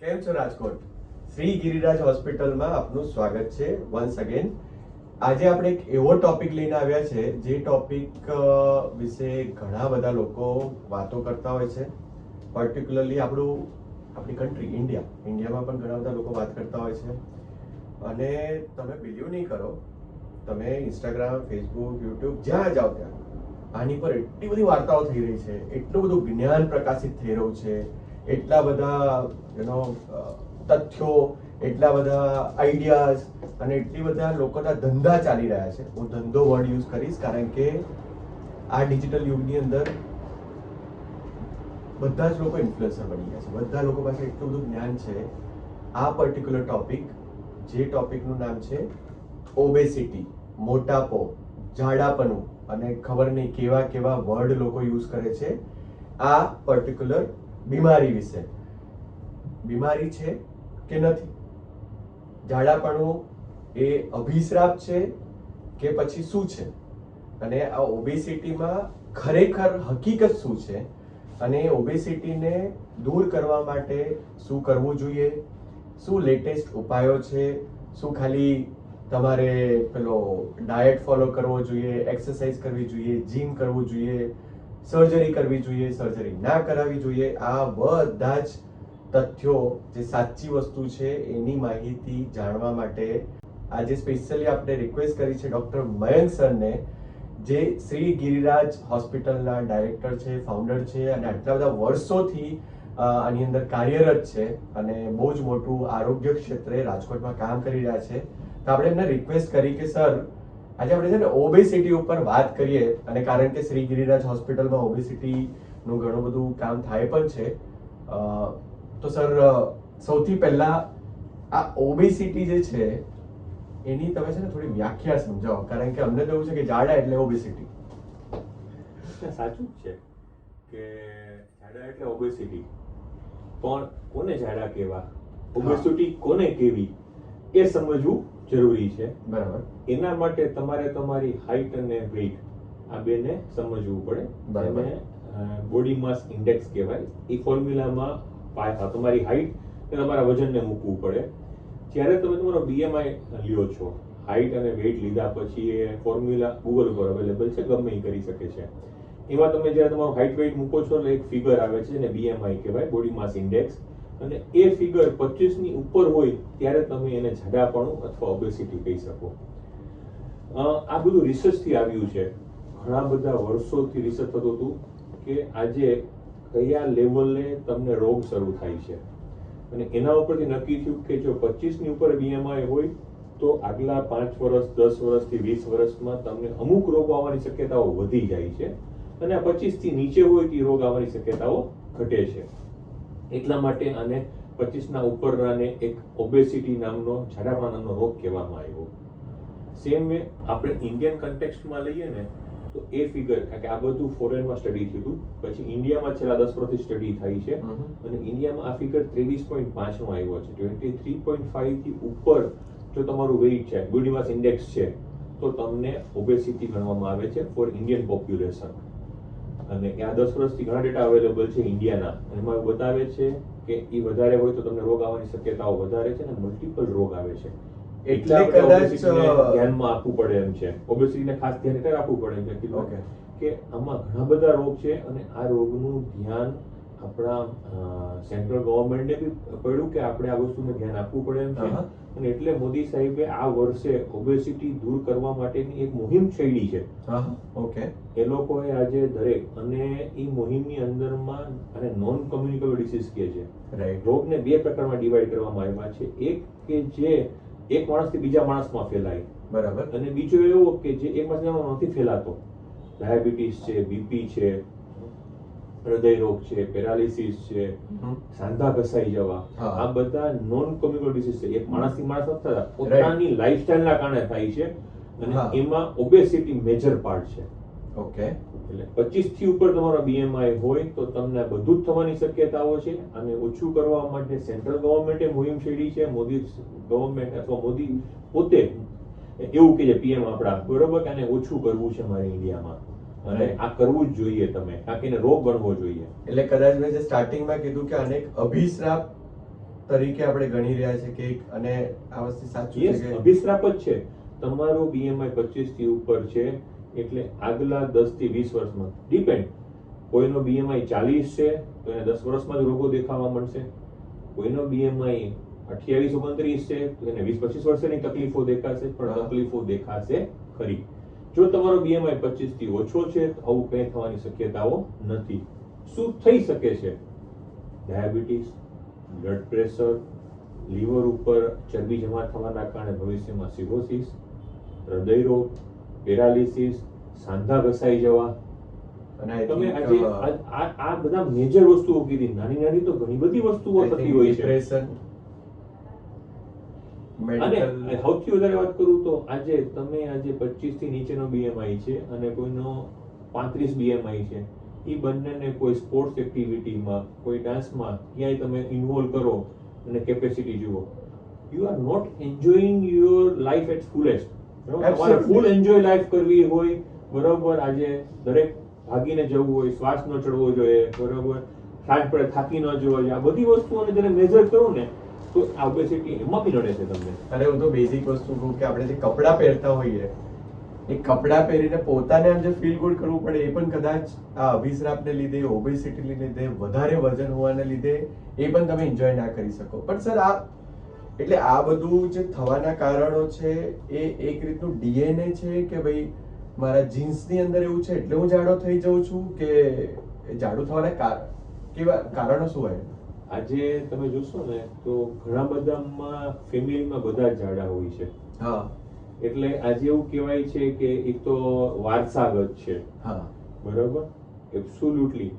કેમ છો રાજકોટ? શ્રી ગિરિરાજ હોસ્પિટલમાં આપનું સ્વાગત છે વન્સ અગેન. આજે આપણે એક એવો ટોપિક લઈને આવ્યા છે જે ટોપિક વિશે ઘણા બધા લોકો વાતો કરતા હોય છે. પર્ટિક્યુલરલી આપણી કન્ટ્રી ઇન્ડિયામાં પણ ઘણા બધા લોકો વાત કરતા હોય છે. અને તમે બિલીવ નહીં કરો, તમે ઇન્સ્ટાગ્રામ, ફેસબુક, યુટ્યુબ જ્યાં જાઓ ત્યાં આની પર એટલી બધી વાર્તાઓ થઈ રહી છે, એટલું બધું જ્ઞાન પ્રકાશિત થઈ રહ્યું છે, એટલા બધા તથ્યો, એટલા બધા આઈડિયાઝ અને એટલી બધા લોકોના ધંધા ચાલી રહ્યા છે. હું ધંધો વર્ડ યુઝ કરીશ કારણ કે આ ડિજિટલ યુગની અંદર બધા જ લોકો ઇન્ફ્લુએન્સર બની ગયા છે. બધા લોકો પાસે એટલું બધું જ્ઞાન છે. આ પર્ટિક્યુલર ટોપિક, જે ટોપિકનું નામ છે ઓબેસિટી, મોટાપો, જાડાપણું, અને ખબર નહીં કેવા કેવા વર્ડ લોકો યુઝ કરે છે આ પર્ટિક્યુલર બીમારી વિશે. બીમારી છે કે નથી? જાડાપણું એ અભિશ્રાપ છે કે પછી શું છે? અને આ ઓબેસિટીમાં ખરેખર હકીકત શું છે? અને ઓબેસિટીને દૂર કરવા માટે શું કરવું જોઈએ? શું લેટેસ્ટ ઉપાયો છે? શું ખાલી તમારે પેલો ડાયટ ફોલો કરવો જોઈએ, એક્સરસાઇઝ કરવી જોઈએ, જીમ કરવું જોઈએ, સર્જરી કરવી જોઈએ, સર્જરી ના કરાવવી જોઈએ? આ બધા જ તથ્યો, જે સાચી વસ્તુ છે એની માહિતી જાણવા માટે આજે સ્પેશિયલી આપણે રિક્વેસ્ટ કરી છે ડોક્ટર મયંક સરને, જે શ્રી ગિરિરાજ હોસ્પિટલના ડાયરેક્ટર છે, ફાઉન્ડર છે અને આટલા બધા વર્ષોથી આની અંદર કાર્યરત છે અને બહુ જ મોટું આરોગ્ય ક્ષેત્રે રાજકોટમાં કામ કરી રહ્યા છે. તો આપણે એમને રિક્વેસ્ટ કરી કે સર, આજે આપણે છે ને ઓબેસિટી ઉપર વાત કરીએ. અને કારણ કે શ્રી ગિરિરાજ હોસ્પિટલમાં ઓબેસિટીનું ઘણું બધું કામ થાય પણ છે, તો સર સૌથી પહેલા આ ઓબેસિટી જે છે એની તમે છે ને થોડી વ્યાખ્યા સમજાવો, કારણ કે અમને તો એવું છે કે જાડા એટલે ઓબેસિટી. સાચું જ છે કે જાડા એટલે ઓબેસિટી, પણ કોને જાડા કહેવા, ઓબેસિટી કોને કહેવી એ સમજવું જરૂરી છે. બરાબર. એના માટે તમારે તમારી હાઈટ અને વેઇટ આ બેને સમજવું પડે. બરાબર. બોડી માસ ઇન્ડેક્સ કહેવાય. એ ફોર્મ્યુલામાં તમારી હાઈટ અને તમારા વજનને મૂકવું પડે. જ્યારે તમે તમારો બીએમઆઈ લ્યો છો, હાઈટ અને વેઇટ લીધા પછી એ ફોર્મ્યુલા ગૂગલ ઉપર અવેલેબલ છે, ગમે એ કરી શકે છે. એમાં તમે જ્યારે તમારું હાઈટ વેઇટ મૂકો છો એટલે એક ફિગર આવે છે ને બીએમઆઈ કહેવાય, બોડી માસ ઇન્ડેક્સ. અને એ ફિગર 25 ની ઉપર હોય ત્યારે તમે એને જાડાપણું અથવા ઓબેસિટી કહી શકો. આ બધું રિસર્ચથી આવ્યું છે. ઘણા બધા વર્ષોથી રિસર્ચ થતું હતું કે આજે કયા લેવલે તમને રોગ શરૂ થાય છે, અને એના ઉપરથી નક્કી થયું કે જો 25 ની ઉપર બીએમઆઈ હોય તો આગલા 5 વર્ષ, 10 વર્ષથી 20 વર્ષમાં તમને અમુક રોગો આવવાની શક્યતાઓ વધી જાય છે, અને આ 25 થી નીચે હોય તો રોગ આવવાની શક્યતાઓ ઘટે છે. એટલા માટે આને 25 ના ઉપરનાને એક ઓબેસિટી નામનો, જાડાપણા નામનો રોગ કહેવામાં આવ્યો. સેમ વે આપણે ઇન્ડિયન કન્ટેક્સ્ટમાં લઈએ ને તો એ ફિગર, કારણ કે આ બધું ફોરેનમાં સ્ટડી થયું હતું, પછી ઇન્ડિયામાં છેલ્લા 10 વર્ષથી સ્ટડી થઈ છે, અને ઇન્ડિયામાં આ ફિગર 23.5 નો આવ્યો છે. 23.5 થી ઉપર જો તમારું વેઇટ છે, બોડી માસ ઇન્ડેક્સ છે, તો તમને ઓબેસિટી ગણવામાં આવે છે ફોર ઇન્ડિયન પોપ્યુલેશન. અને આ 10 વર્ષથી ઘણા ડેટા અવેલેબલ છે ઇન્ડિયાના, એમાં એવું બતાવે છે કે એ વધારે હોય તો તમને રોગ આવવાની શક્યતાઓ વધારે છે, અને મલ્ટિપલ રોગ આવે છે. એટલે કદાચ ધ્યાનમાં આપવું પડે એમ છે. ઓબેસિટીને ખાસ ધ્યાન એટલે રાખવું પડે એમ છે કે આમાં ઘણા બધા રોગ છે, અને આ રોગનું ધ્યાન આપણા સેન્ટ્રલ ગવર્મેન્ટને બી પડ્યું કે આપણે આ વસ્તુને ધ્યાન આપવું પડે એમ છે. અને એટલે મોદી સાહેબે આ વર્ષે ઓબેસિટી દૂર કરવા માટેની એક મુહિમ છેડી છે. ઓકે. એ લોકોએ આજે દરેક, અને એ મુહિમની અંદરમાં અને નોન કમ્યુનિકેબલ ડિસીઝ કહે છે. રાઈટ. રોગને બે પ્રકારમાં ડિવાઈડ કરવામાં આવ્યા છે. એક કે જે એક માણસથી બીજા માણસમાં ફેલાય, બરાબર. અને બીજો એવો કે જે એક માણસમાં નથી ફેલાતો. ડાયાબિટીસ છે, બીપી છે, હૃદય રોગ છે, પેરાલિસિસ છે, સાંધા ઘસાઈ જવા, આ બધા નોન કોમ્યુનિકેબલ ડિસીઝ છે. એક માણસથી માણસ નથી થતા, પોતાની લાઈફસ્ટાઈલના કારણે થાય છે, અને એમાં ઓબેસિટી મેજર પાર્ટ છે. ઓકે. એટલે 25 થી ઉપર તમારો બીએમઆઈ હોય તો તમને બધું જ થવાની શક્યતાઓ છે, અને ઓછું કરવા માટે સેન્ટ્રલ ગવર્મેન્ટે મુહિમ છેડી છે. મોદી ગવર્મેન્ટ અથવા મોદી પોતે એવું કે છે, પીએમ આપણા, બરોબર, કે આને ઓછું કરવું છે મારી ઇન્ડિયામાં, અને આ કરવું જ જોઈએ તમે, કારણ કે એને રોગ ગણવો જોઈએ. એટલે કદાચ મેં જે સ્ટાર્ટિંગમાં કીધું કે અનેક અભિશ્રાપ તરીકે આપણે ગણી રહ્યા છે કે અને આ વસ્તુ સાચું યસ, છે કે અભિશ્રાપ જ છે. તમારો BMI 25 થી ઉપર છે એટલે આગલા 10 થી 20 વર્ષમાં ડિપેન્ડ. કોઈનો BMI 40 છે તો એને 10 વર્ષમાં જ રોગો દેખાવા મળશે. કોઈનો BMI 28-29 છે તો એને 20-25 વર્ષની તકલીફો દેખાશે, પણ હા. તકલીફો દેખાશે ખરી. જો તમારો BMI 25 થી ઓછો છે તો આવું કંઈ થવાની શક્યતાઓ નથી. શું થઈ શકે છે? ડાયાબિટીસ, બ્લડ પ્રેશર, લીવર ઉપર ચરબી જમા થવાના કારણે ભવિષ્યમાં સિરોસિસ, હૃદયરોગ, પેરાલિસિસ, સાંધા ઘસાઈ જવા. અને I તમે think, આજે આ બધા મેજર વસ્તુઓ કીધી. નાની નાની તો ઘણી બધી વસ્તુઓ I think થતી હોય છે. depression, અને medical, સૌથી વધારે વાત કરું તો આજે 25 થી નીચેનો BMI છે અને કોઈનો 35 BMI છે, એ બંનેને કોઈ સ્પોર્ટ્સ એક્ટિવિટીમાં, કોઈ ડાન્સમાં ક્યાંય તમે ઇન્વોલ્વ કરો અને કેપેસિટી જુઓ, you are not enjoying your life at fullest. તમારે Absolutely. ફૂલ એન્જોય લાઈફ કરવી હોય, બરોબર, આજે દરેક ભાગીને જવું હોય, શ્વાસ ન ચડવો જોઈએ, બરોબર, સાંજ પડે થાકી ન જવો જોઈએ, આ બધી વસ્તુઓને જ્યારે મેજર કરો ને તો આ ઓબેસિટી એમાં બી નડે છે તમને. અરે હું તો બેઝિક વસ્તુ કહું કે આપણે જે કપડાં પહેરતા હોઈએ એ કપડાં પહેરીને પોતાને આમ જે ફીલ ગુડ કરવું પડે એ પણ કદાચ આ અભિશ્રાપને લીધે, ઓબેસિટીને લીધે, વધારે વજન હોવાને લીધે એ પણ તમે એન્જોય ના કરી શકો. પણ સર એટલે આ બધું જે થવાના કારણો છે એ એક રીતનું DNA છે કે ભાઈ મારા જીન્સની અંદર એવું છે એટલે હું જાડો થઈ જાઉં છું, કે જાડું થવાના કેવા કારણો શું હોય? આજે તમે જોશો ને તો ઘણા બધામાં ફેમિલીમાં બધા જ જાડા હોય છે. હા એટલે આજે એવું કહેવાય છે કે એક તો વારસાગત છે, હા, બરોબર, એબ્સોલ્યુટલી,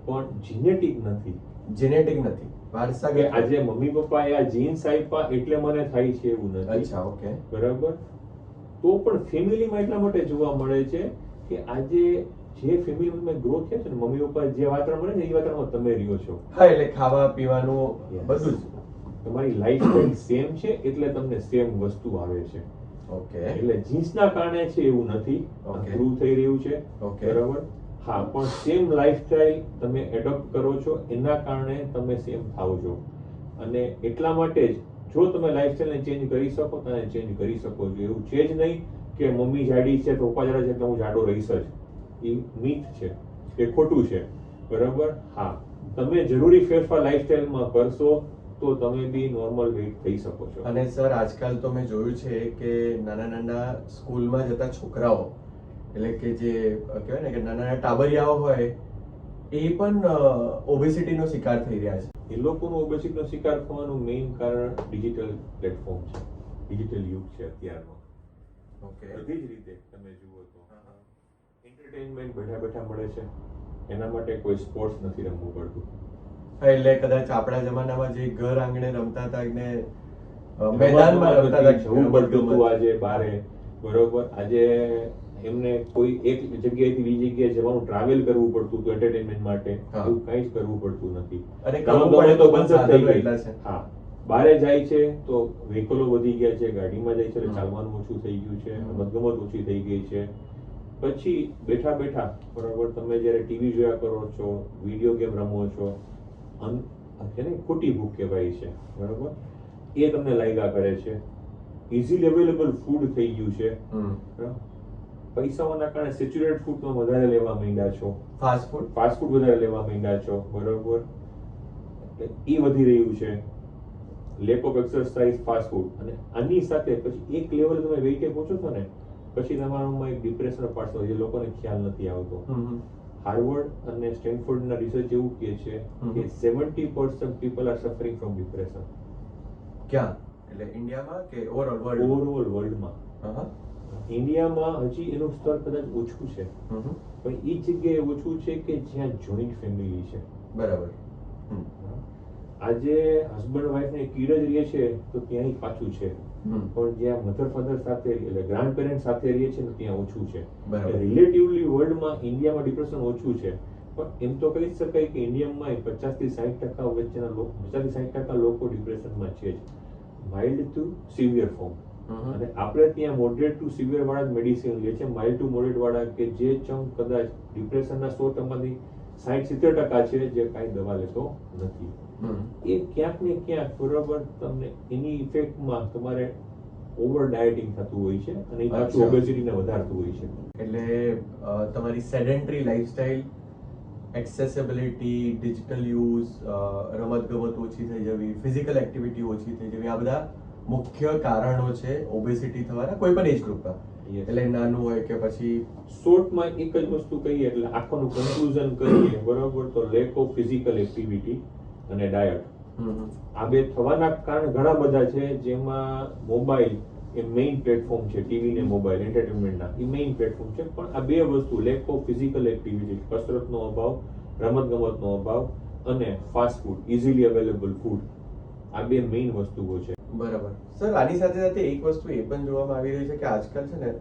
પણ જીનેટિક નથી. જેનેટિક નથી, વારસાગત. કે આજે મમ્મી પપ્પાએ આ જીન્સ આપ્યા એટલે મને થાય છે એવું નથી, અચ્છા, ઓકે. બરાબર. તો પણ ફેમિલીમાં એટલા માટે જોવા મળે છે કે આજે જે ફેમિલીમાં ગ્રો થયા છે ને, મમ્મી પપ્પા જે વાતાવરણ મળે છે એ વાતાવરણમાં તમે રહ્યો છો. હા, એટલે ખાવા પીવાનું Yes. બધું જ. તમારી લાઈફસ્ટાઈલ સેમ છે એટલે તમને સેમ વસ્તુ આવે છે. ઓકે, એટલે જીન્સના કારણે છે એવું નથી, Okay. ગ્રો થઈ રહ્યું છે, Okay. બરાબર. હા, પણ સેમ લાઈફસ્ટાઈલ તમે એડોપ્ટ કરો છો એના કારણે તમે સેમ થાવ છો. અને એટલા માટે જ જો તમે લાઈફસ્ટાઈલને ચેન્જ કરી શકો તો એને ચેન્જ કરી શકો છો. એવું છે જ નહીં કે મમ્મી જાડી છે તો પપ્પા જાડા છે એટલે હું જાડો રહીશ જ. એ મિથ છે, એ ખોટું છે, બરાબર. હા, તમે જરૂરી ફેરફાર લાઈફસ્ટાઈલમાં કરશો તો તમે બી નોર્મલ વેઇટ થઈ શકો છો. અને સર આજકાલ તો મેં જોયું છે કે નાના નાના સ્કૂલમાં જતા છોકરાઓ, એટલે કે જે કહેવાય ને કે નાના નાના ટાબરિયાઓ હોય એ પણ ઓબેસિટીનો શિકાર થઈ રહ્યા છે. એ લોકોનું ઓબેસિટીનો શિકાર થવાનું મેઇન કારણ ડિજિટલ પ્લેટફોર્મ છે, ડિજિટલ યુગ છે અત્યારનો. ઓકે, બધી જ રીતે તમે જુઓ તો એન્ટરટેનમેન્ટ બેઠા બેઠા મળે છે, એના માટે કોઈ સ્પોર્ટ્સ નથી રમવું પડતું. એટલે કદાચ આપણા જમાનામાં જે ઘર આંગણે રમતા હતા ને મેદાનમાં રમતા હતા, જવું પડતું હતું આજે બારે, બરોબર. આજે એમને કોઈ એક જગ્યાએથી બીજી જગ્યાએ જવાનું ટ્રાવેલ કરવું પડતું હતું એન્ટરટેનમેન્ટ માટે. હા. એવું કંઈ જ કરવું પડતું નથી. અને કરવું પડે તો પણ સાધનો એટલા છે. હા, બારે જાય છે તો વ્હીકલો વધી ગયા છે, ગાડીમાં જાય છે એટલે હમ. ચાલવાનું ઓછું થઈ ગયું છે, હમ. રમતગમત ઓછી થઈ ગઈ છે. પછી બેઠા બેઠા, બરાબર, તમે જ્યારે ટીવી જોયા કરો છો, વિડીયો ગેમ રમો છો, જેને ખોટી ભૂખ કહેવાય છે, બરાબર, એ તમને લાગ્યા કરે છે. ઇઝીલી અવેલેબલ ફૂડ થઈ ગયું છે, હમ. બરાબર. પૈસાઓના કારણે સેચ્યુરેટેડ ફૂડ તમે વધારે લેવા માંડ્યા છો, ફાસ્ટ ફૂડ. ફાસ્ટ ફૂડ વધારે લેવા માંડ્યા છો, બરોબર. એ વધી રહ્યું છે, lack of exercise, fast food. અને આની સાથે પછી એક લેવલ તમે વેઇટે પહોંચો છો ને પછી તમારામાં એક ડિપ્રેશન પાર્ટ હોય જે લોકોને ખ્યાલ નથી આવતો. હાર્વર્ડ અને સ્ટેનફોર્ડના રિસર્ચ એવું કહે છે કે 70% people are suffering from depression. ક્યાં? એટલે ઇન્ડિયામાં કે ઓવરઓલ વર્લ્ડ? ઓવરઓલ વર્લ્ડમાં. હા. ઇન્ડિયામાં હજી એનું સ્તર કદાચ ઓછું છે, પણ એ જગ્યાએ ઓછું છે કે જ્યાં જોઈન્ટ ફેમિલી છે. બરાબર. આજે હસબન્ડ વાઈફ ને કીડ જ રહે છે તો ત્યાં પાછું છે, પણ જ્યાં મધર ફાધર સાથે એટલે ગ્રાન્ડ પેરેન્ટ સાથે રહે છે ને ત્યાં ઓછું છે. બરાબર. રિલેટિવલી વર્લ્ડમાં ઇન્ડિયામાં ડિપ્રેશન ઓછું છે, પણ એમ તો કહી શકાય કે ઇન્ડિયામાં 50 થી 60% વચ્ચેના લોકો, 50 થી 60% લોકો ડિપ્રેશનમાં છે જ, માઇલ્ડ ટુ સિવિયર ફોર્મ. અને આપણે ત્યાં મોડરેટ ટુ સિવિયર વાળા જ મેડિસિન લે છે, માઇલ્ડ ટુ મોડરેટ વાળા કે જે ચંક કદાચ ડિપ્રેશનના 100%માંથી 60-70% છે જે કાંઈ દવા લેતો નથી. એ ક્યાંક ને ક્યાંક બરોબર તમને એની ઇફેક્ટમાં તમારે ઓવર ડાયટિંગ થતું હોય છે અને એ પાછું અચ્છા. ઓબેસિટીને વધારતું હોય છે. એટલે તમારી sedentary lifestyle, accessibility, digital use, રમતગમત ઓછી થઈ જવી, ફિઝિકલ એક્ટિવિટી ઓછી થઈ જવી, આ બધા મુખ્ય કારણો છે ઓબેસિટી થવાના કોઈ પણ એજ ગ્રુપમાં. Yes. એટલે નાનું હોય કે પછી શોર્ટમાં એક જ વસ્તુ કહીએ એટલે આખોનું કન્ક્લુઝન કરીએ બરોબર તો લેક ઓફ ફિઝિકલ એક્ટિવિટી અને ડાયટ, આ બે થવાના કારણ ઘણા બધા છે, જેમાં મોબાઈલ એ મેઇન પ્લેટફોર્મ છે. ટીવી ને મોબાઈલ એન્ટરટેનમેન્ટના એ મેઇન પ્લેટફોર્મ છે. પણ આ બે વસ્તુ લેક ઓફ ફિઝિકલ એક્ટિવિટી, કસરતનો અભાવ, રમતગમતનો અભાવ અને fast food, easily available food, આ બે મેઇન વસ્તુઓ છે. બરાબર. સર, આની સાથે સાથે એક વસ્તુ એ પણ જોવામાં આવી રહી છે કે આજકાલ છે ને,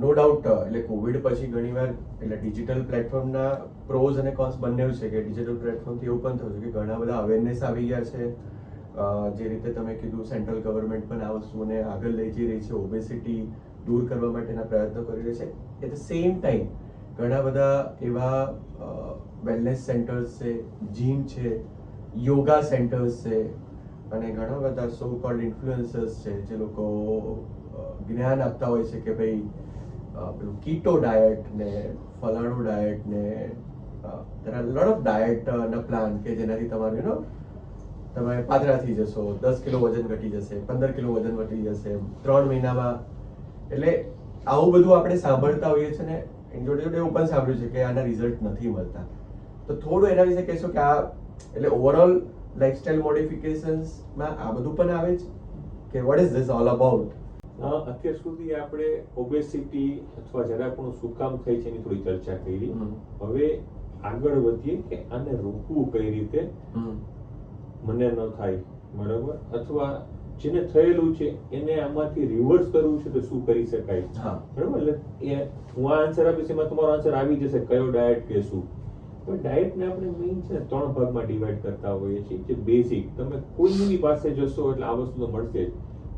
નો ડાઉટ એટલે કોવિડ પછી ઘણીવાર એટલે ડિજિટલ પ્લેટફોર્મના પ્રોઝ અને કોન્સ બંને છે કે ડિજિટલ પ્લેટફોર્મથી એવું પણ થયું છે કે ઘણા બધા અવેરનેસ આવી ગયા છે. જે રીતે તમે કીધું, સેન્ટ્રલ ગવર્મેન્ટ પણ આ વસ્તુને આગળ લઈ જઈ રહી છે, ઓબેસિટી દૂર કરવા માટેના પ્રયત્નો કરી રહી છે. એટ ધ સેમ ટાઈમ ઘણા બધા એવા વેલનેસ સેન્ટર્સ છે, જીમ છે, યોગા સેન્ટર્સ છે અને ઘણા બધા સો કોલ્ડ ઇન્ફ્લુએન્સર્સ છે જે લોકો જ્ઞાન આપતા હોય છે કે ભાઈ પેલું કીટો ડાયટ ને ફલાણું ડાયટ ને લોટ ઓફ ડાયટ ના પ્લાન કે જેનાથી તમારું તમે પાતળા થઈ જશો, 10 કિલો વજન ઘટી જશે, 15 કિલો વજન ઘટી જશે 3 મહિનામાં. એટલે આવું બધું આપણે સાંભળતા હોઈએ છીએ ને એની જોડે જોડે એવું પણ સાંભળ્યું છે કે આના રિઝલ્ટ નથી મળતા. તો થોડું એના વિશે કહેશો કે આ એટલે ઓવરઓલ લાઇફસ્ટાઇલ મોડિફિકેશન્સ માં આ બધું પણ આવે છે કે what is this all about? અત્યાર સુધી આપણે ઓબેસિટી અથવા જરાપણું શું કામ થાય છે એની થોડી ચર્ચા કરી. હવે આગળ વધીએ કે આને રોકવું કઈ રીતે, મને ન થાય બરાબર, અથવા જેને થયેલું છે એને આમાંથી રિવર્સ કરવું છે તો શું કરી શકાય. બરાબર. એટલે એ હું આ આન્સર આપીશ એમાં તમારો આન્સર આવી જશે કયો ડાયટ કે શું. પણ ડાયટને આપણે મેઇન છે ને 3 ભાગમાં ડિવાઈડ કરતા હોઈએ છીએ. જે બેઝિક, તમે કોઈની પાસે જશો એટલે આ વસ્તુ તો મળશે જ.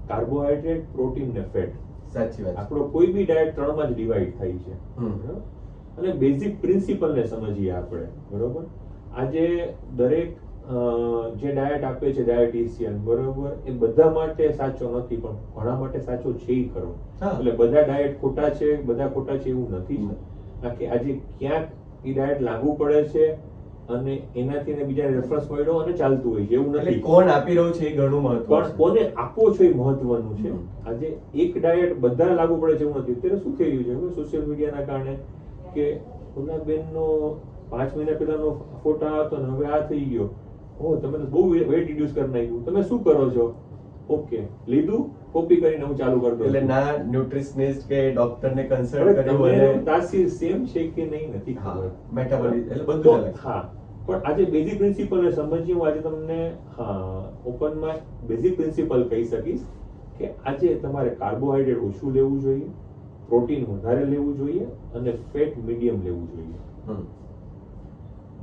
કાર્બોહાઈડ્રેટ, પ્રોટીન ને ફેટ. સાચી વાત. આપણો કોઈ બી ડાયટ 3માં જ ડિવાઈડ થાય છે. બરાબર. અને બેઝિક પ્રિન્સિપલ ને સમજીએ આપણે. બરોબર. આજે દરેક જે ડાયટ આપે છે ડાયટિશિયન, બરોબર, એ બધા માટે સાચો નથી પણ ઘણા માટે સાચો છે ખરો. એટલે બધા ડાયટ ખોટા છે, બધા ખોટા છે એવું નથી. કે આજે ક્યાંક એ ડાયટ લાગુ પડે છે અને એનાથી ને બીજા રેફરન્સ મળ્યો અને ચાલતું હોય છે એવું નથી. કોણ આપી રહ્યું છે એ ઘણું મહત્વનું પણ કોને આપો છો એ મહત્વનું છે. આજે એક ડાયટ બધા લાગુ પડે છે એવું નથી. અત્યારે શું થઈ રહ્યું છે સોશિયલ મીડિયાના કારણે કે ઓલા બેનનો 5 મહિના પહેલાનો ફોટા હતો ને હવે આ થઈ ગયો, ઓ તમે તો બહુ વેટ રિડ્યુસ કરી નાખ્યું, તમે શું કરો છો? ઓકે, લીધું, કોપી કરીને હું ચાલુ કરી દઉં. એટલે ના ન્યુટ્રિશનિસ્ટ કે ડોક્ટરને કન્સલ્ટ કર્યું અને તાસીર સેમ છે કે નહીં નથી ખબર. મેટાબોલિઝમ એટલે બધું અલગ. હા, પણ આજે બેઝિક પ્રિન્સિપલ ને સમજીએ. હું આજે તમને ઓપનમાં બેઝિક પ્રિન્સિપલ કહી શકીશ કે આજે તમારે કાર્બોહાઈડ્રેટ ઓછું લેવું જોઈએ, પ્રોટીન વધારે લેવું જોઈએ અને ફેટ મીડિયમ લેવું જોઈએ.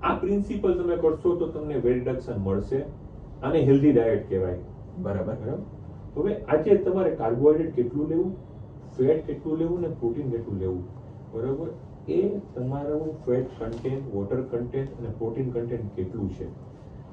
આ પ્રિન્સિપલ તમે કરશો તો તમને વેટ રિડક્શન મળશે. આને હેલ્ધી ડાયટ કહેવાય. બરાબર. હવે આજે તમારે કાર્બોહાઈડ્રેટ કેટલું લેવું, ફેટ કેટલું લેવું ને પ્રોટીન કેટલું લેવું, બરાબર, એ તમારું ફેટ કન્ટેન્ટ, વોટર કન્ટેન્ટ અને પ્રોટીન કન્ટેન્ટ કેટલું છે,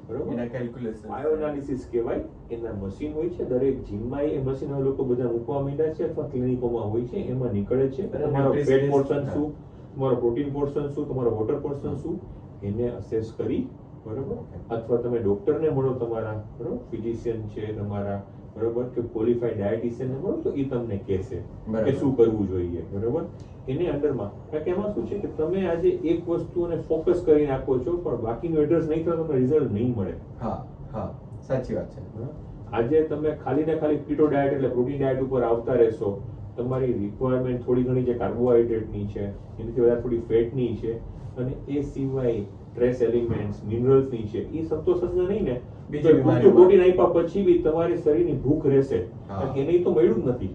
બરાબર, એના કેલ્ક્યુલેશન બાયો એનાલિસિસ કહેવાય. એના મશીન હોય છે, દરેક જીમમાં એ મશીન લોકો બધા મૂકવા માંડ્યા છે અથવા ક્લિનિકોમાં હોય છે, એમાં નીકળે છે તમારો ફેટ પોર્શન શું, તમારો પ્રોટીન પોર્શન શું, તમારો વોટર પોર્શન શું, એને અસેસ કરી, બરોબર, અથવા તમે ડોક્ટરને મળો, તમારા બરોબર ફિઝિશિયન છે તમારા, બરોબર, કે ક્વોલિફાઈડ ડાયટિશિયનને મળો તો એ તમને કહેશે કે શું કરવું જોઈએ, બરોબર. એને અંડરમાં, કારણ કે એમાં શું છે કે તમે આજે એક વસ્તુને ફોકસ કરી નાખો છો પણ બાકીનું એડ્રેસ નહીં કરો તમને રિઝલ્ટ નહીં મળે. હા, સાચી વાત છે. આજે તમે ખાલી ને ખાલી કીટો ડાયટ એટલે પ્રોટીન ડાયટ ઉપર આવતા રહેશો, તમારી રિક્વાયરમેન્ટ થોડી ઘણી જે કાર્બોહાઈડ્રેટની છે એનાથી વધારે થોડી ફેટની છે અને એ સિવાય ટ્રેસ એલિમેન્ટ્સ, મિનરલ્સની છે એ સંતોષ જ નહીં ને, બીજો પ્રોટીન આપ્યા પછી બી તમારી શરીરની ભૂખ રહેશે, એને તો મળ્યું જ નથી.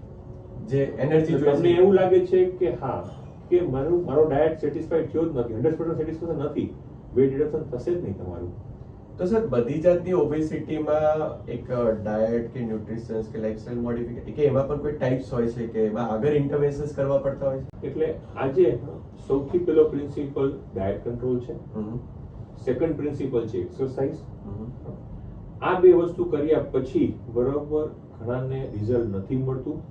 જે એનર્જી તમને એવું લાગે છે કે હા કે મારો ડાયટ સેટિસ્ફાઈડ થયો જ નથી, 100% સેટિસ્ફેક્શન નથી, વેટ રિડક્શન થશે જ નહીં તમારું. તો સર, બધી જાતની ઓબેસિટીમાં એક ડાયટ કે ન્યુટ્રિશન્સ કે લાઇફસ્ટાઇલ મોડિફિકેશન કે એમાં પણ કોઈ ટાઈપ્સ હોય છે કે એમાં આગળ ઇન્ટરવેન્શન્સ કરવા પડતા હોય છે? એટલે આજે સૌથી પહેલો પ્રિન્સિપલ ડાયટ કંટ્રોલ છે. સેકન્ડ પ્રિન્સિપલ છે એક્સરસાઇઝ. હમ. આ બે વસ્તુ કર્યા પછી બરોબર ઘણાને રિઝલ્ટ નથી મળતું,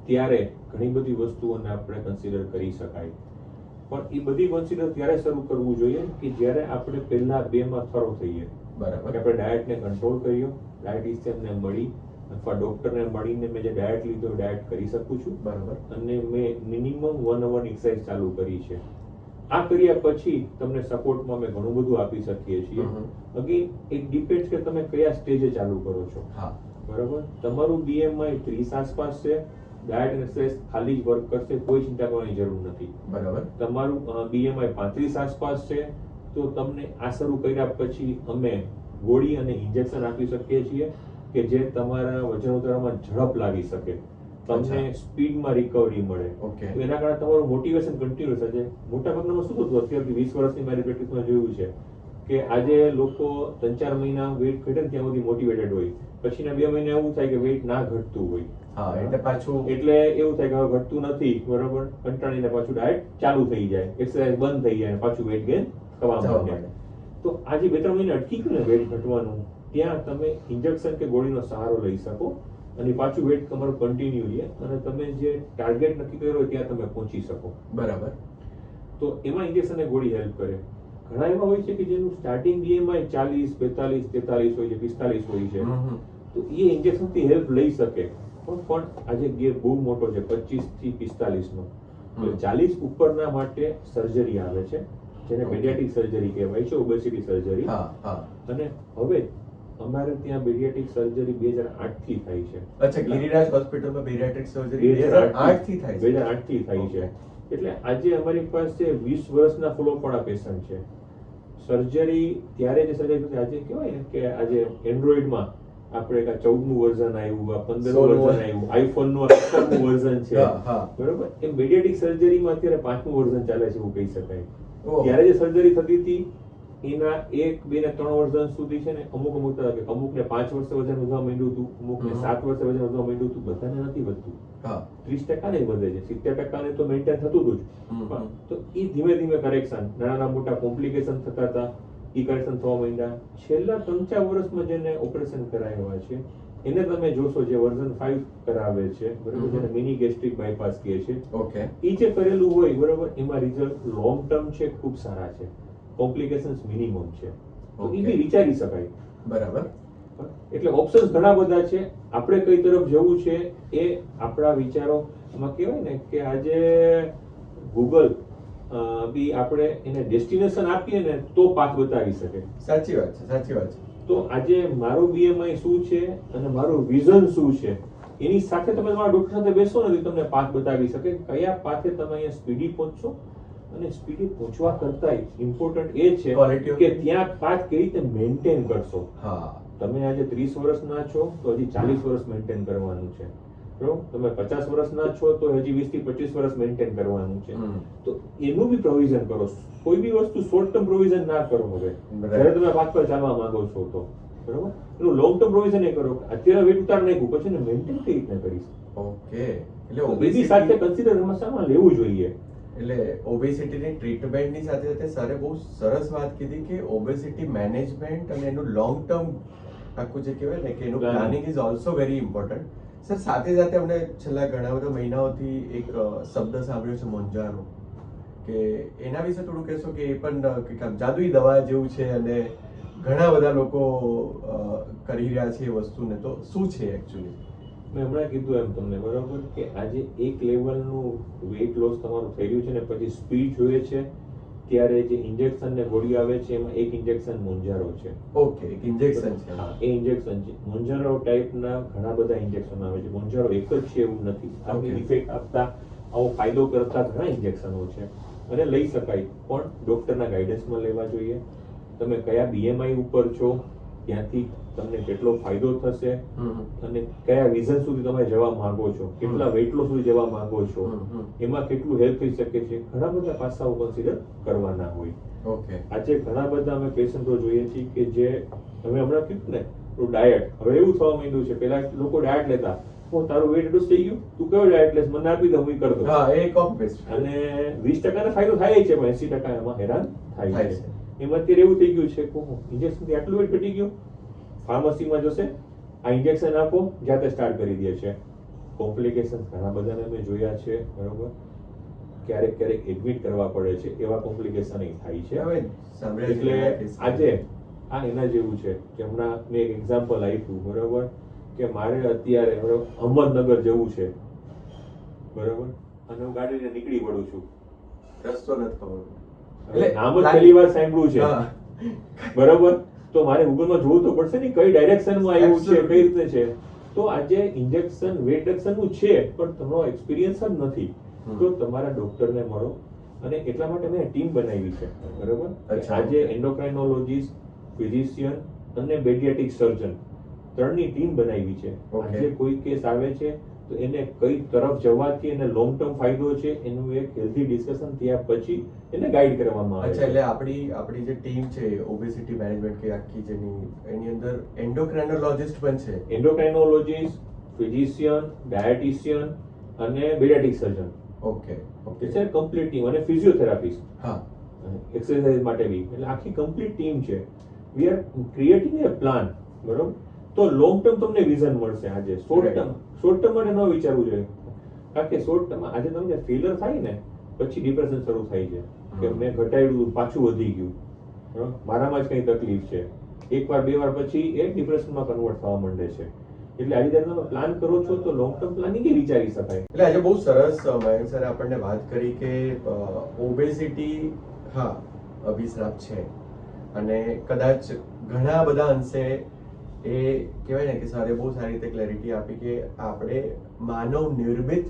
ત્યારે ઘણી બધી વસ્તુઓને આપણે કન્સિડર કરી શકાય. પણ એ બધી કન્સિડર ત્યારે શરૂ કરવું જોઈએ કે જ્યારે આપણે પહેલા બેમાં થરો થઈએ. બરાબર. કે આપણે ડાયટને કંટ્રોલ કર્યો, ડાયટિશિયનને મળી અથવા ડોક્ટરને મળીને મેં જે ડાયટ લીધો ડાયટ કરી શકું છું, બરાબર. અને મેં મિનિમમ 1 hour એક્સરસાઇઝ ચાલુ કરી છે. આ કર્યા પછી તમને સપોર્ટમાં અમે ઘણું બધું આપી શકીએ છીએ. અગેન ઇટ ડિપેન્ડ્સ કે તમે કયા સ્ટેજે ચાલુ કરો છો. હા. બરાબર. તમારું BMI 30 આસપાસ છે, ડાયટ અને એક્સરસાઇઝ ખાલી જ વર્ક કરશે, કોઈ ચિંતા કરવાની જરૂર નથી. બરાબર. તમારું BMI 35 આસપાસ છે તો તમને આ શરૂ કર્યા પછી અમે ગોળી અને ઇન્જેક્શન આપી શકીએ છીએ કે જે તમારા વજન ઉતારવામાં ઝડપ લાવી શકે, તમને સ્પીડમાં રિકવરી મળે. ઓકે. તો એના કારણે તમારું મોટિવેશન કન્ટિન્યુઅસ હશે. મોટા ભાગનામાં શું થતું, અત્યારથી 20 વર્ષની મારી પ્રેક્ટિસમાં જોયું છે કે આજે લોકો 3-4 મહિના વેઇટ ઘટે ને ત્યાં સુધી મોટિવેટેડ હોય, પછીના 2 મહિના એવું થાય કે વેઇટ ના ઘટતું હોય. હા, એટલે પાછું એટલે એવું થાય કે હવે ઘટતું નથી, બરોબર, કંટાળીને પાછું ડાયટ ચાલુ થઈ જાય, એક્સરસાઇઝ બંધ થઈ જાય, પાછું વેઇટ ગેઇન થવા માંડે. તો આજે 2-3 મહિના અટકી ગયું ને વેઇટ ઘટવાનું, ત્યાં તમે ઇન્જેક્શન કે ગોળીનો સહારો લઈ શકો અને પાછું વેઇટ તમારું કન્ટિન્યુ રહે અને તમે જે ટાર્ગેટ નક્કી કર્યો હોય ત્યાં તમે પહોંચી શકો. બરાબર. તો એમાં ઇન્જેક્શન અને ગોળી હેલ્પ કરે. ઘણા એવા હોય છે કે જેનું સ્ટાર્ટિંગ BMI 40, 42, 43 હોય છે, 45 હોય છે, તો એ ઇન્જેક્શન થી હેલ્પ લઈ શકે. પણ આજે ગેપ બહુ મોટો છે, 25 થી 45 નો. તો 40 ઉપરના માટે સર્જરી આવે છે જેને પેડિયાટ્રિક સર્જરી કહેવાય છે, ઓબેસિટી સર્જરી. અને હવે અમારે ત્યાં પેડિયાટ્રિક સર્જરી 2008 થી થાય છે. અચ્છા, ગિરિરાજ હોસ્પિટલમાં પેડિયાટ્રિક સર્જરી 2008 થી થાય છે. 2008 થી થાય છે. એટલે આજે અમારી પાસે 20 વર્ષના ફોલોઅપ વાળા પેશન્ટ છે. સર્જરી ત્યારે જે સર્જરી આજે કહેવાય ને કે આજે એન્ડ્રોઈડમાં આપણે 14મું વર્ઝન આવ્યું, 15મું વર્ઝન આવ્યું, આઈફોનનું 18મું વર્ઝન છે, બરોબર. એમ પેડિયાટ્રિક સર્જરીમાં અત્યારે 5મું વર્ઝન ચાલે છે એવું કહી શકાય. ત્યારે જે સર્જરી થતી હતી એના 1, 2 ને 3 વર્ષ સુધી છે ને અમુકને 5 વર્ષે વજન વધવા માંડ્યું હતું, અમુકને 7 વર્ષે વજન વધવા માંડ્યું હતું, બધાને નથી વધતું. 30% ને વધે છે, 70% ને તો મેન્ટેન થતું હતું જ. તો એ ધીમે ધીમે કરેક્શન, નાના મોટા કોમ્પ્લિકેશન થતા હતા, એ કરેક્શન થવા માંડ્યા. છેલ્લા 3-4 વર્ષમાં જેને ઓપરેશન કરાવ્યા છે એને તમે જોશો જે વર્ઝન 5 કરાવે છે, બરાબર, જેને મિની ગેસ્ટ્રિક બાયપાસ કહે છે. ઓકે. એ જે કરેલું હોય, બરાબર, એમાં રિઝલ્ટ લોંગ ટર્મ છે, ખૂબ સારા છે, કોમ્પ્લિકેશન્સ મિનિમમ છે. તો એ બી વિચારી શકાય. બરાબર. એટલે ઓપ્શન્સ ઘણા બધા છે. આપણે કઈ તરફ જવું છે એ આપણા વિચારોમાં કહેવાય ને કે આજે ગૂગલ બી આપણે એને ડેસ્ટિનેશન આપીએ ને તો પાથ બતાવી શકે. સાચી વાત છે, સાચી વાત છે. તો આજે મારું BMI શું છે અને મારું વિઝન શું છે એની સાથે તમે તમારા ડોક્ટર સાથે બેસો ને તમને પાથ બતાવી શકે કયા પાથે તમે અહીંયા સ્પીડી પહોંચશો. અને સ્પીડી પહોંચવા કરતા ઇમ્પોર્ટન્ટ એ છે કે ત્યાં પાથ કેવી રીતે મેન્ટેન કરશો. તમે આજે 30 વર્ષના છો તો હજી 40 વર્ષ મેન્ટેન કરવાનું છે, બરોબર. તમે 50 વર્ષના છો તો હજી 20 થી 25 વર્ષ મેન્ટેન કરવાનું છે. તો એનું બી પ્રોવિઝન કરો. કોઈ બી વસ્તુ શોર્ટ ટર્મ પ્રોવિઝન ના કરો. હવે જ્યારે તમે પાથ પર ચાલવા માંગો છો તો, બરોબર, એનું લોંગ ટર્મ પ્રોવિઝન એ કરો. અત્યારે વેટ ઉતાર નાખ્યું પછી મેન્ટેન કઈ રીતના કરીશ. ઓકે. એટલે ઓબેસિટી સાથે કન્સિડર સમસ્યામાં લેવું જોઈએ. એટલે ઓબેસિટીની ટ્રીટમેન્ટની સાથે સાથે સરે બહુ સરસ વાત કીધી કે ઓબેસિટી મેનેજમેન્ટ અને એનું લોંગ ટર્મ આખું જે કહેવાય ને કે એનું planning is also very important. Sir, સાથે સાથે અમને છેલ્લા ઘણા બધા મહિનાઓથી એક શબ્દ સાંભળ્યો છે મોંજારો, કે એના વિશે થોડું કહેશો કે એ પણ કંઈક જાદુઈ દવા જેવું છે અને ઘણા બધા લોકો કરી રહ્યા છે એ વસ્તુને, તો શું છે એકચ્યુઅલી? મેં હમણાં કીધું એમ તમને, બરોબર, કે આજે એક લેવલનું વેઇટ લોસ તમારું થઈ રહ્યું છે ને પછી સ્પીડ જોઈએ છે, ત્યારે જે ઇન્જેક્શન ને ગોળી આવે છે એમાં એક ઇન્જેક્શન મોંજારો છે. ઓકે, એક ઇન્જેક્શન છે. હા, એ ઇન્જેક્શન છે. મોંજારો ટાઈપના ઘણા બધા ઇન્જેક્શન આવે છે. મોંજારો એક જ છે એવું નથી. આની ઇફેક્ટ આપતા, આવો ફાયદો કરતા ઘણા ઇન્જેક્શનો છે અને લઈ શકાય, પણ ડોક્ટરના ગાઈડન્સમાં લેવા જોઈએ. તમે કયા BMI ઉપર છો, ત્યાંથી તમને કેટલો ફાયદો થશે અને કયા વિઝન સુધી તમે જવા માંગો છો, કેટલા વેઇટ લોસ સુધી જવા માંગો છો, એમાં કેટલું હેલ્પ થઈ શકે છે, ઘણા બધા પાસાઓ કન્સિડર કરવાના હોય. ઓકે. આજે ઘણા બધા અમે પેશન્ટો જોઈએ છીએ કે જે હવે હમણાં કીધું ને ડાયટ, હવે એવું થવા માંડ્યું છે, પેલા લોકો ડાયટ લેતા, તારું વેટ એટલું થઈ ગયું, તું કયો ડાયટ લેસ, મને આપી દઉં, હું કરી દઉં. હા, એ કોમ્પ બેસ્ટ. અને 20% ફાયદો થાય છે, પણ 80% એમાં હેરાન થાય છે. એમાં અત્યારે એવું થઈ ગયું છે કે ઇન્જેક્શનથી આટલું વેટ ઘટી ગયું, ફાર્મસીમાં જશે, આ ઇન્જેક્શન આપો, જાતે સ્ટાર્ટ કરી દે છે. કોમ્પ્લિકેશન ઘણા બધાને મેં જોયા છે, બરોબર, ક્યારેક ક્યારેક એડમિટ કરવા પડે છે, એવા કોમ્પ્લિકેશન થાય છે. હવે સાંભળ્યા છે એટલે એવા case. આજે આ એના જેવું છે કે હમણાં મેં એક એક્ઝામ્પલ આપ્યું, બરોબર, કે મારે અત્યારે બરોબર અહમદનગર જવું છે, બરોબર, અને હું ગાડીને નીકળી પડું છું. રસ્તો નથી ખબર. એટલે આમ જ પહેલી વાર સાંભળ્યું છે, હા. બરોબર, તો મારે ગૂગલમાં જોવું તો પડશે ને કઈ ડાયરેક્શનમાં આવ્યું છે, Absolutely. કઈ રીતે છે. તો આજે ઇન્જેક્શન વેટ રિડક્શનનું છે, પણ તમારો એક્સપિરિયન્સ જ નથી, તો તમારા ડોક્ટરને મળો. અને એટલા માટે મેં ટીમ બનાવી છે, બરોબર, કે અચ્છા. આજે એન્ડોક્રાઇનોલોજીસ્ટ, ફિઝિશિયન અને પેડિયાટ્રિક સર્જન ત્રણની ટીમ બનાવી છે. Okay. આજે કોઈ કેસ આવે છે તો એને કઈ તરફ જવાથી એને લોંગ ટર્મ ફાયદો છે એનું એક હેલ્ધી ડિસ્કશન થયા પછી એને ગાઈડ કરવામાં આવે અચ્છા, એટલે છે. આપણી જે ટીમ છે ઓબેસિટી મેનેજમેન્ટ કે આખી એની અંદર એન્ડોક્રાઇનોલોજિસ્ટ પણ છે. એન્ડોક્રાઇનોલોજીસ્ટ, ફિઝિશિયન, ડાયટિશિયન અને પેડિયાટ્રિક સર્જન ઓકે ઓકે છે કમ્પ્લીટ ટીમ, અને ફિઝિયોથેરાપિસ્ટ હા એક્સરસાઇઝ માટે બી. એટલે આખી કમ્પ્લીટ ટીમ છે. We are creating A plan, બરોબર, તો લોંગ ટર્મ તમને વિઝન મળશે. આજે શોર્ટ ટર્મ માટે ન વિચારવું જોઈએ, કારણ કે શોર્ટ ટર્મ આજે તમને ફેલર થાય ને પછી ડિપ્રેશન શરૂ થાય છે કે મેં ઘટાડ્યું પાછું વધી ગયું, બરોબર, મારામાં જ કઈ તકલીફ છે. એકવાર બે વાર પછી એ ડિપ્રેશનમાં કન્વર્ટ થવા માંડે છે. એટલે આજે જ્યારે તમે પ્લાન કરો છો તો લોંગ ટર્મ પ્લાનિંગ એ વિચારી શકાય. એટલે આજે બહુ સરસ મયંક સરે આપણને વાત કરી કે ઓબેસિટી હા અભિશ્રાપ છે, અને કદાચ ઘણા બધા અંશે એ કહેવાય ને કે સરે બહુ સારી રીતે ક્લેરિટી આપી કે આપણે માનવ નિર્મિત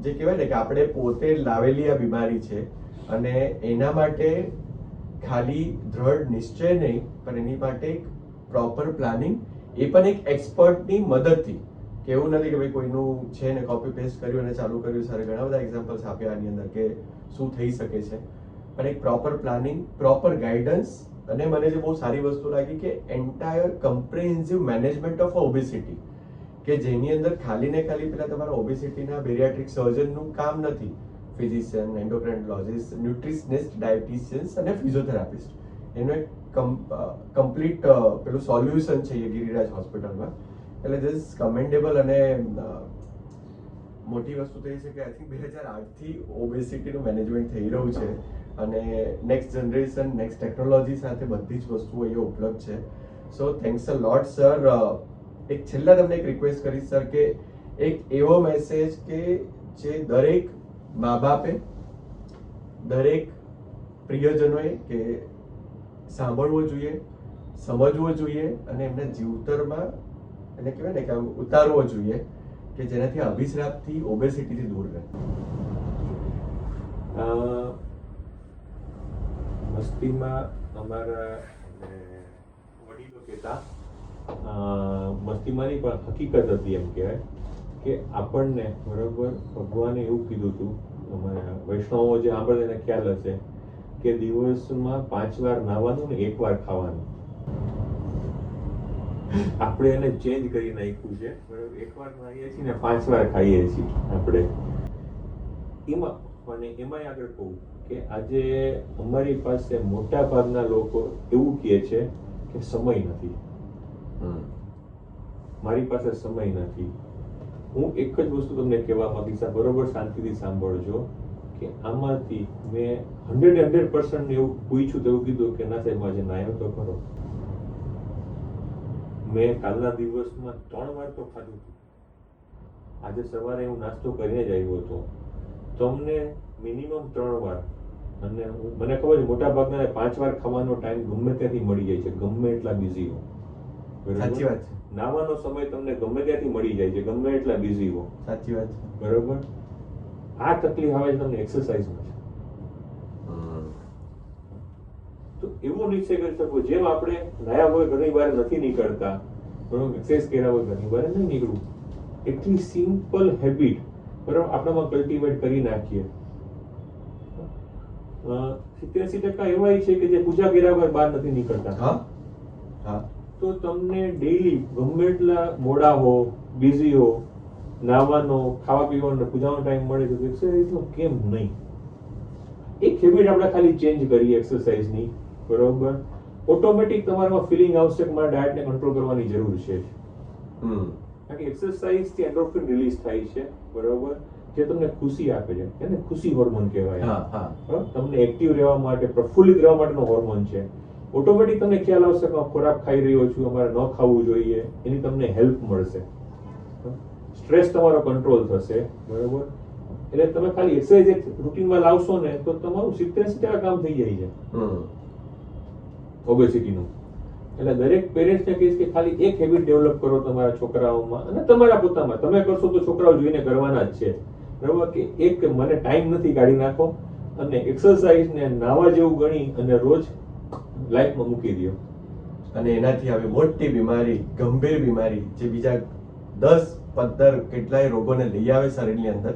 જે કહેવાય ને કે આપણે પોતે લાવેલી આ બીમારી છે, અને એના માટે ખાલી દ્રઢ નિશ્ચય નહીં પણ એની માટે એક પ્રોપર પ્લાનિંગ, એ પણ એક એક્સપર્ટની મદદથી, કે એવું નથી કે ભાઈ કોઈનું છે ને કોપી પેસ્ટ કર્યું અને ચાલુ કર્યું. સર ઘણા બધા એક્ઝામ્પલ્સ આપ્યા આની અંદર કે શું થઈ શકે છે, પણ એક પ્રોપર પ્લાનિંગ, પ્રોપર ગાઈડન્સ, અને મને જે બહુ સારી વસ્તુ લાગી કે એન્ટાયર કમ્પ્રિહેન્સિવ મેનેજમેન્ટ ઓફ ઓબેસિટી, કે જેની અંદર ખાલી ને ખાલી પેલા તમારા ઓબેસિટીના બેરિયાટ્રિક સર્જનનું કામ નથી, ફિઝિશિયન, એન્ડોક્રાઇનોલોજિસ્ટ, ન્યુટ્રિશનિસ્ટ, ડાયટિશિયન્સ અને ફિઝિયોથેરાપિસ્ટ, એનો એક કમ્પ્લીટ પેલું સોલ્યુશન છે એ ગિરિરાજ હોસ્પિટલમાં. એટલે ધીસ કમેન્ડેબલ. અને મોટી વસ્તુ તો એ છે કે આઈ થિંક 2008 થી ઓબેસિટીનું મેનેજમેન્ટ થઈ રહ્યું છે, અને નેક્સ્ટ જનરેશન, નેક્સ્ટ ટેકનોલોજી સાથે બધી જ વસ્તુઓ અહીંયા ઉપલબ્ધ છે. સો થેન્ક્સ અ લોટ સર. એક છેલ્લા તમને એક રિક્વેસ્ટ કરીશ સર કે એક એવો મેસેજ કે જે દરેક મા બાપે, દરેક પ્રિયજનોએ કે સાંભળવો જોઈએ, સમજવો જોઈએ, અને એમના જીવતરમાં એને કહેવાય ને કે આમ ઉતારવો જોઈએ, કે જેનાથી અભિશ્રાપથી, ઓબેસિટીથી દૂર રહે. મસ્તીમાં અમારા વડીલો કહેતા, મસ્તીમાંની પણ હકીકત હતી, એમ કહેવાય કે આપણને, બરોબર, ભગવાને એવું કીધું હતું, અમારા વૈષ્ણવો જે આપણે એને ખ્યાલ હશે કે દિવસમાં 5 વાર નાહવાનું ને 1 વાર ખાવાનું. આપણે એને ચેન્જ કરી નાખ્યું છે, બરોબર, 1 વાર નાહીએ છીએ ને 5 વાર ખાઈએ છીએ આપણે. એમાંય આગળ કહું કે આજે અમારી પાસે મોટા ભાગના લોકો એવું કહે છે કે સમય નથી, મારી પાસે સમય નથી. હું એક જ વસ્તુ તમને કહેવા માંગીશ, બરોબર, શાંતિથી સાંભળજો, કે આમાંથી મેં 100% એવું પૂછ્યું તો એવું કીધું કે ના સાહેબ આજે નાયો તો ખરો, મેં કાલના દિવસમાં 3 વાર તો ખાધું હતું, આજે સવારે હું નાસ્તો કરીને જ આવ્યો હતો. તમને મિનિમમ 3 વાર, અને મને ખબર છે મોટા ભાગના 5 વાર ખાવાનો ટાઈમ ગમે ત્યાંથી મળી જાય છે, ગમે એટલા બિઝી હો. સાચી વાત છે. નાવાનો સમય તમને ગમે ત્યાંથી મળી જાય છે, ગમે એટલા બિઝી હો. સાચી વાત છે. બરોબર. આ તકલીફ આવે છે તમને એક્સરસાઇઝમાં છે. તો એવો નિશ્ચય કરી શકો, જેમ આપણે નાયા વગર ઘણી વાર નથી નીકળતા, બરોબર, એક્સરસાઇઝ કર્યા વગર ઘણી વાર નહીં નીકળવું, એટલી સિમ્પલ હેબિટ, બરોબર, આપણામાં કલ્ટિવેટ કરી નાખીએ. 87% એવા છે કે જે પૂજા કર્યા વગર બહાર નથી નીકળતા. હા હા. તો તમને ડેઈલી ગમે એટલા મોડા હો, બિઝી હો, નાવાનો, ખાવા પીવાનો, પૂજાનો ટાઈમ મળે છે, એક્સરસાઇઝનો કેમ નહીં? એક હેબિટ આપણે ખાલી ચેન્જ કરીએ એક્સરસાઇઝની, બરોબર, ઓટોમેટિક તમારામાં ફિલિંગ આવશે કે મારે ડાયટને કંટ્રોલ કરવાની જરૂર છે. કારણ કે એક્સરસાઇઝ થી એન્ડોર્ફિન રિલીઝ થાય છે, બરોબર, જે તમને ખુશી આપે છે, એને ખુશી હોર્મોન કહેવાય. બરાબર? તમને એક્ટિવ રહેવા માટે, પ્રફુલ્લિત રહેવા માટેનો હોર્મોન છે. ઓટોમેટિક તમને ખ્યાલ આવશે કે હું ખોરાક ખાઈ રહ્યો છું, અમારે ન ખાવું જોઈએ, એની તમને હેલ્પ મળશે. સ્ટ્રેસ તમારો કંટ્રોલ થશે, બરોબર. એટલે તમે ખાલી એક્સરસાઇઝ રૂટીનમાં લાવશો ને તો તમારું 70-80% કામ થઈ જાય છે ઓબેસિટીનું. એટલે દરેક પેરેન્ટ્સને કહીશ કે ખાલી એક હેબિટ ડેવલપ કરો તમારા છોકરાઓમાં અને તમારા પોતામાં. તમે કરશો તો છોકરાઓ જોઈને કરવાના જ છે, બરાબર. કે એક મને ટાઈમ નથી કાઢી નાખો અને એક્સરસાઇઝ ને નાવા જેવું ગણી અને રોજ લાઈફમાં મૂકી દો. અને એનાથી આવે મોટી બીમારી, ગંભીર બીમારી, જે બીજા 10-15 કેટલાય રોગોને લઈ આવે શરીરની અંદર,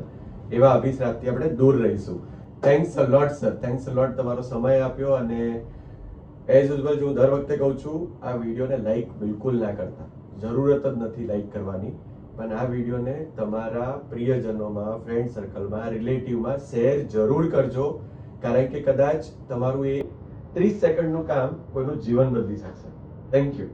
એવા અભિશ્રાપથી આપણે દૂર રહીશું. Thanks a lot sir, thanks a lot તમારો સમય આપ્યો. અને એઝ યુઝ્યુઅલ હું દર વખતે કહું છું, આ વિડીયોને લાઈક બિલકુલ ના કરતા, જરૂરત જ નથી લાઈક કરવાની, પણ આ વિડીયોને તમારા પ્રિયજનોમાં, ફ્રેન્ડ સર્કલમાં, રિલેટિવમાં શેર જરૂર કરજો. કારણ કે કદાચ તમારું એ 30 સેકન્ડનું કામ કોઈનું જીવન બદલી શકશે. Thank you.